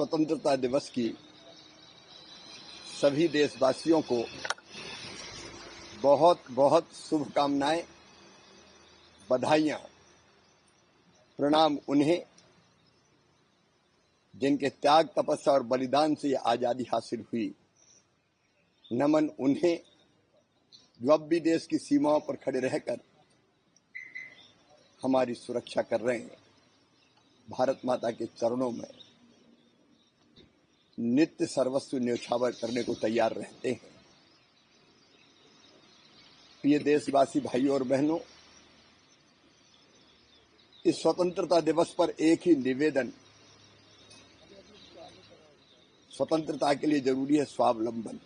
स्वतंत्रता दिवस की सभी देशवासियों को बहुत बहुत शुभकामनाएं, बधाइयां, प्रणाम उन्हें जिनके त्याग, तपस्या और बलिदान से ये आज़ादी हासिल हुई। नमन उन्हें जो अब भी देश की सीमाओं पर खड़े रहकर हमारी सुरक्षा कर रहे हैं। भारत माता के चरणों में नित्य सर्वस्व न्यौछावर करने को तैयार रहते हैं। प्रिय देशवासी भाइयों और बहनों, इस स्वतंत्रता दिवस पर एक ही निवेदन, स्वतंत्रता के लिए जरूरी है स्वावलंबन,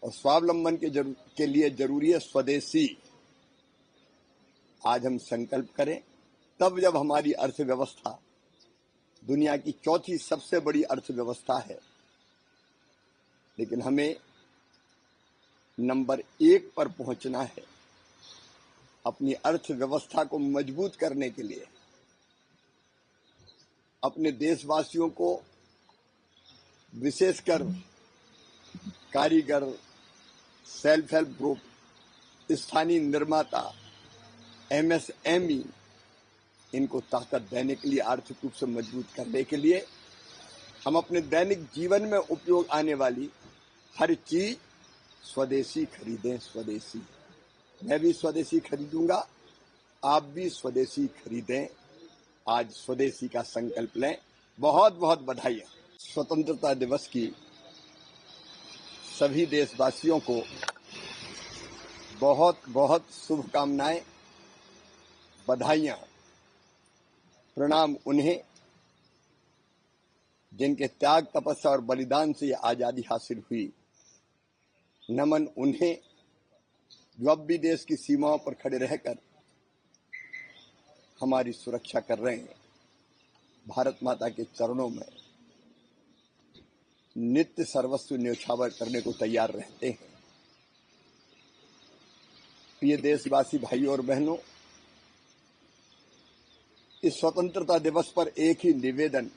और स्वावलंबन के लिए जरूरी है स्वदेशी। आज हम संकल्प करें, तब जब हमारी अर्थव्यवस्था दुनिया की चौथी सबसे बड़ी अर्थव्यवस्था है, लेकिन हमें नंबर 1 पर पहुंचना है। अपनी अर्थव्यवस्था को मजबूत करने के लिए अपने देशवासियों को, विशेषकर कारीगर, सेल्फ हेल्प ग्रुप, स्थानीय निर्माता, MSME, इनको ताकत देने के लिए, आर्थिक रूप से मजबूत करने के लिए हम अपने दैनिक जीवन में उपयोग आने वाली हर चीज स्वदेशी खरीदें। स्वदेशी, मैं भी स्वदेशी खरीदूंगा, आप भी स्वदेशी खरीदें। आज स्वदेशी का संकल्प लें। बहुत बहुत बधाइयां। स्वतंत्रता दिवस की सभी देशवासियों को बहुत बहुत शुभकामनाएं, बधाइयां, प्रणाम उन्हें जिनके त्याग, तपस्या और बलिदान से ये आज़ादी हासिल हुई। नमन उन्हें जो अब भी देश की सीमाओं पर खड़े रहकर हमारी सुरक्षा कर रहे हैं। भारत माता के चरणों में नित्य सर्वस्व न्यौछावर करने को तैयार रहते हैं। प्रिय देशवासी भाइयों और बहनों, इस स्वतंत्रता दिवस पर एक ही निवेदन,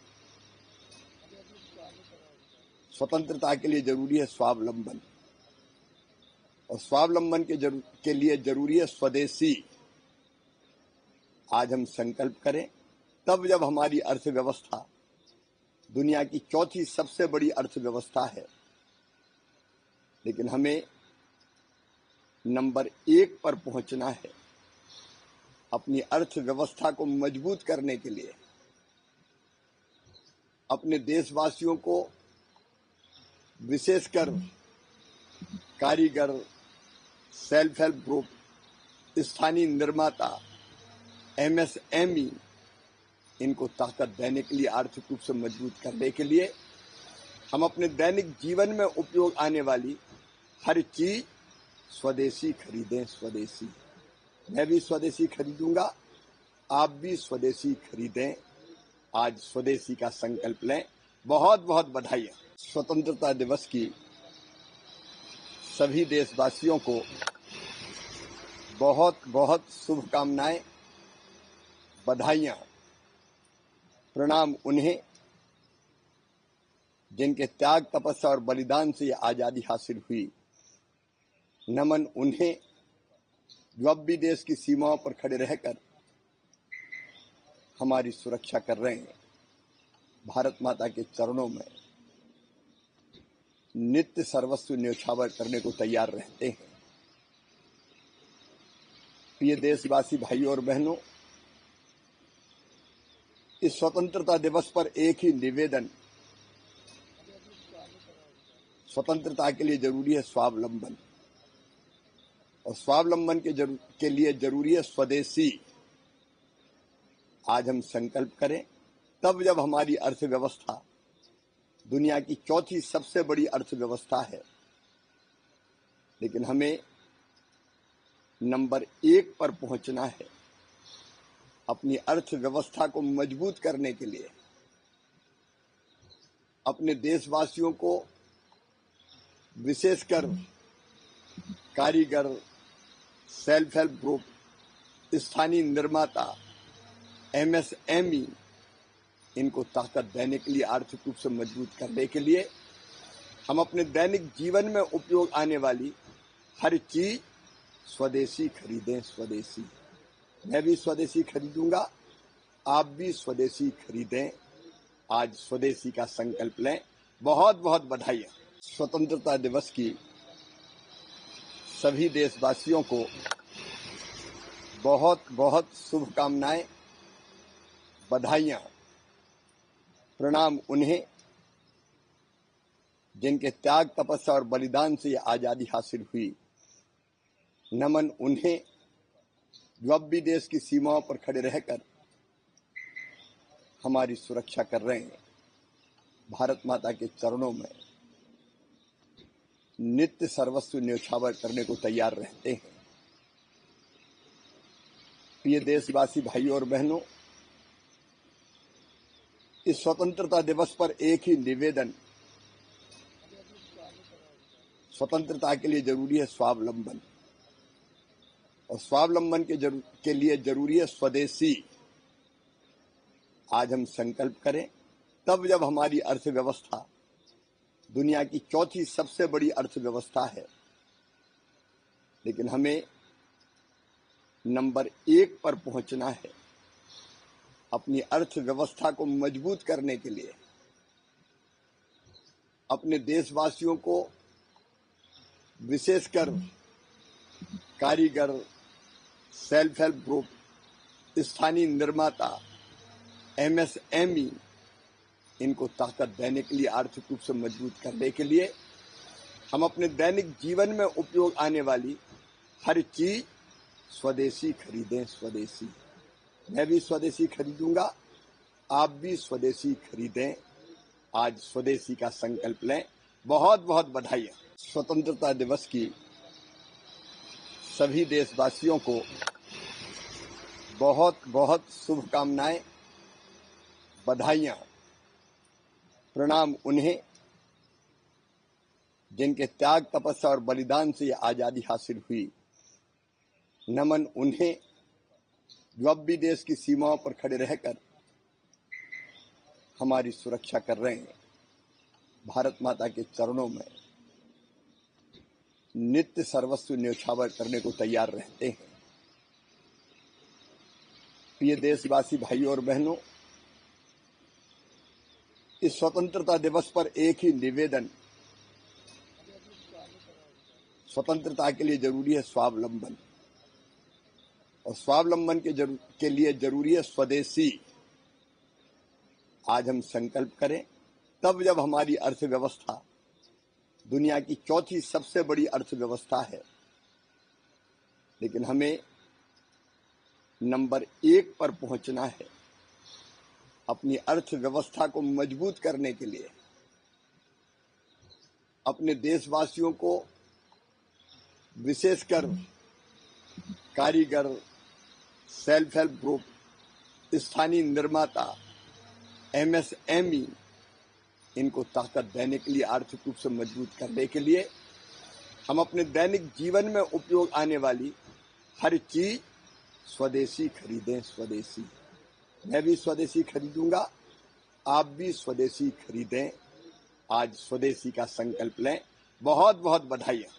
स्वतंत्रता के लिए जरूरी है स्वावलंबन, और स्वावलंबन के लिए जरूरी है स्वदेशी। आज हम संकल्प करें, तब जब हमारी अर्थव्यवस्था दुनिया की चौथी सबसे बड़ी अर्थव्यवस्था है, लेकिन हमें नंबर 1 पर पहुंचना है। अपनी अर्थव्यवस्था को मजबूत करने के लिए अपने देशवासियों को, विशेषकर कारीगर, सेल्फ हेल्प ग्रुप, स्थानीय निर्माता, MSME, इनको ताकत देने के लिए, आर्थिक रूप से मजबूत करने के लिए हम अपने दैनिक जीवन में उपयोग आने वाली हर चीज स्वदेशी खरीदें। स्वदेशी, मैं भी स्वदेशी खरीदूंगा, आप भी स्वदेशी खरीदें। आज स्वदेशी का संकल्प लें। बहुत बहुत बधाइयां। स्वतंत्रता दिवस की सभी देशवासियों को बहुत बहुत शुभकामनाएं, बधाइयां, प्रणाम उन्हें जिनके त्याग, तपस्या और बलिदान से ये आज़ादी हासिल हुई। नमन उन्हें जो अब भी देश की सीमाओं पर खड़े रहकर हमारी सुरक्षा कर रहे हैं। भारत माता के चरणों में नित्य सर्वस्व न्यौछावर करने को तैयार रहते हैं। प्रिय देशवासी भाइयों और बहनों, इस स्वतंत्रता दिवस पर एक ही निवेदन, स्वतंत्रता के लिए जरूरी है स्वावलंबन, और स्वावलंबन के लिए जरूरी है स्वदेशी। आज हम संकल्प करें, तब जब हमारी अर्थव्यवस्था दुनिया की चौथी सबसे बड़ी अर्थव्यवस्था है, लेकिन हमें नंबर 1 पर पहुंचना है। अपनी अर्थव्यवस्था को मजबूत करने के लिए अपने देशवासियों को, विशेषकर कारीगर, सेल्फ हेल्प ग्रुप, स्थानीय निर्माता, MSME, इनको ताकत देने के लिए, आर्थिक रूप से मजबूत करने के लिए हम अपने दैनिक जीवन में उपयोग आने वाली हर चीज स्वदेशी खरीदें। स्वदेशी, मैं भी स्वदेशी खरीदूंगा, आप भी स्वदेशी खरीदें। आज स्वदेशी का संकल्प लें। बहुत बहुत बधाइयां। स्वतंत्रता दिवस की सभी देशवासियों को बहुत बहुत शुभकामनाएं, बधाइयां, प्रणाम उन्हें जिनके त्याग, तपस्या और बलिदान से ये आजादी हासिल हुई। नमन उन्हें जो अब भी देश की सीमाओं पर खड़े रहकर हमारी सुरक्षा कर रहे हैं। भारत माता के चरणों में नित्य सर्वस्व न्यौछावर करने को तैयार रहते हैं। प्रिय देशवासी भाइयों और बहनों, इस स्वतंत्रता दिवस पर एक ही निवेदन, स्वतंत्रता के लिए जरूरी है स्वावलंबन, और स्वावलंबन के लिए जरूरी है स्वदेशी। आज हम संकल्प करें, तब जब हमारी अर्थव्यवस्था दुनिया की चौथी सबसे बड़ी अर्थव्यवस्था है, लेकिन हमें नंबर 1 पर पहुंचना है। अपनी अर्थव्यवस्था को मजबूत करने के लिए अपने देशवासियों को, विशेषकर कारीगर, सेल्फ हेल्प ग्रुप, स्थानीय निर्माता, MSME, इनको ताकत देने के लिए, आर्थिक रूप से मजबूत करने के लिए हम अपने दैनिक जीवन में उपयोग आने वाली हर चीज स्वदेशी खरीदें। स्वदेशी, मैं भी स्वदेशी खरीदूंगा, आप भी स्वदेशी खरीदें। आज स्वदेशी का संकल्प लें। बहुत बहुत बधाइयां। स्वतंत्रता दिवस की सभी देशवासियों को बहुत बहुत शुभकामनाएं, बधाइयां, प्रणाम उन्हें जिनके त्याग, तपस्या और बलिदान से ये आजादी हासिल हुई। नमन उन्हें जो अब भी देश की सीमाओं पर खड़े रहकर हमारी सुरक्षा कर रहे हैं। भारत माता के चरणों में नित्य सर्वस्व न्यौछावर करने को तैयार रहते हैं। प्रिय देशवासी भाइयों और बहनों, इस स्वतंत्रता दिवस पर एक ही निवेदन, स्वतंत्रता के लिए जरूरी है स्वावलंबन, और स्वावलंबन के लिए जरूरी है स्वदेशी। आज हम संकल्प करें, तब जब हमारी अर्थव्यवस्था दुनिया की चौथी सबसे बड़ी अर्थव्यवस्था है, लेकिन हमें नंबर 1 पर पहुंचना है। अपनी अर्थव्यवस्था को मजबूत करने के लिए अपने देशवासियों को, विशेषकर कारीगर, सेल्फ हेल्प ग्रुप, स्थानीय निर्माता, MSME, इनको ताकत देने के लिए, आर्थिक रूप से मजबूत करने के लिए हम अपने दैनिक जीवन में उपयोग आने वाली हर चीज स्वदेशी खरीदें। स्वदेशी, मैं भी स्वदेशी खरीदूंगा, आप भी स्वदेशी खरीदें। आज स्वदेशी का संकल्प लें। बहुत बहुत बधाइयां।